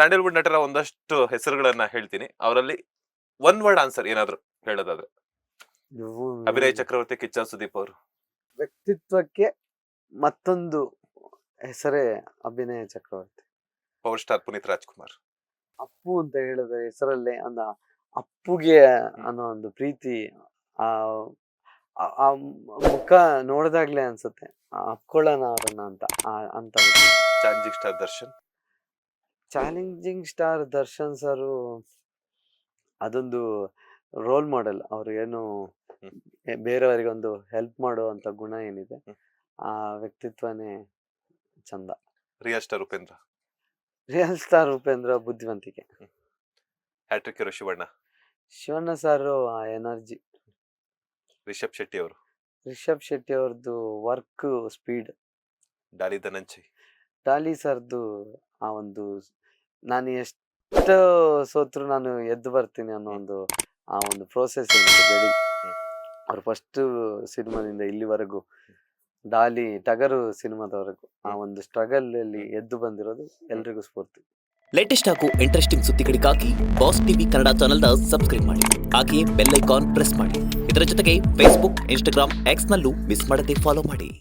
Sandalwood ನಟರ ಒಂದಷ್ಟು ಹೆಸರುಗಳನ್ನ ಹೇಳ್ತೀನಿ, ಅವರಲ್ಲಿ ಒನ್ ವರ್ಡ್ ಆನ್ಸರ್ ಏನಾದ್ರು ಹೇಳೋದಾದ್ರೆ. ಇವು ಅಭಿನಯ್ ಚಕ್ರವರ್ತಿ, ಕಿಚ್ಚ ಸುದೀಪ್ ಅವರು. ವ್ಯಕ್ತಿತ್ವಕ್ಕೆ ಮತ್ತೊಂದು ಹೆಸರೇ ಅಭಿನಯ ಚಕ್ರವರ್ತಿ. Power star Puneeth Rajkumar. ಅಪ್ಪು ಅಂತ ಹೇಳಿದ ಹೆಸರಲ್ಲೇ ಒಂದು ಅಪ್ಪುಗೆ ಅನ್ನೋ ಒಂದು ಪ್ರೀತಿ, ಆ ಆ- ಆ ಮುಖ ನೋಡಿದಾಗ್ಲೇ ಅನ್ಸುತ್ತೆ ಅಪ್ಕೊಳ್ಳೋಣ ಅವ್ರನ್ನ ಅಂತ challenging star Darshan. Challenging star Darshan sir ಅದೊಂದು ರೋಲ್ ಮಾಡೆಲ್. ಅವ್ರು ಏನು ಬೇರೆಯವರಿಗೆ ಒಂದು ಹೆಲ್ಪ್ ಮಾಡುವಂತ ಗುಣ ಏನಿದೆ, ಆ ವ್ಯಕ್ತಿತ್ವನೇ ಚಂದ. Real star Upendra. Real star Upendra ಬುದ್ಧಿವಂತಿಕೆ. Hattrick hero Shivanna. Shivanna sir ಆ ಎನರ್ಜಿ. ರಿಷಬ್ ಶೆಟ್ಟಿ ಅವರು. ರಿಷಬ್ ಶೆಟ್ಟಿ ಅವ್ರದ್ದು ವರ್ಕ್ ಸ್ಪೀಡ್. ಡಾಲಿ ಧನಂಜಯ್. ಡಾಲಿ ಸರ್ದು ಆ ಒಂದು ನಾನು ಎಷ್ಟು ಸೋತ್ರು ನಾನು ಎದ್ದು ಬರ್ತೀನಿ ಅನ್ನೋ ಒಂದು ಆ ಒಂದು ಪ್ರೋಸೆಸ್ ಏನಿದೆ ಬೆಳಿ, ಅವ್ರು ಫಸ್ಟ್ ಸಿನಿಮಾದಿಂದ ಇಲ್ಲಿವರೆಗೂ ಡಾಲಿ ಟಗರು ಸಿನಿಮಾದವರೆಗೂ ಆ ಒಂದು ಸ್ಟ್ರಗಲ್ ಅಲ್ಲಿ ಎದ್ದು ಬಂದಿರೋದು ಎಲ್ರಿಗೂ ಸ್ಫೂರ್ತಿ. ಲೇಟೆಸ್ಟ್ ಹಾಗೂ ಇಂಟ್ರೆಸ್ಟಿಂಗ್ ಸುದ್ದಿಗಳಿಗಾಗಿ ಬಾಸ್ ಟಿವಿ ಕನ್ನಡ ಚಾನೆಲ್ನ ಸಬ್ಸ್ಕ್ರೈಬ್ ಮಾಡಿ, ಹಾಗೆಯೇ ಬೆಲ್ ಐಕಾನ್ ಪ್ರೆಸ್ ಮಾಡಿ. ಇದರ ಜೊತೆಗೆ ಫೇಸ್ಬುಕ್, ಇನ್ಸ್ಟಾಗ್ರಾಮ್, ಎಕ್ಸ್ ನಲ್ಲೂ ಮಿಸ್ ಮಾಡದೆ ಫಾಲೋ ಮಾಡಿ.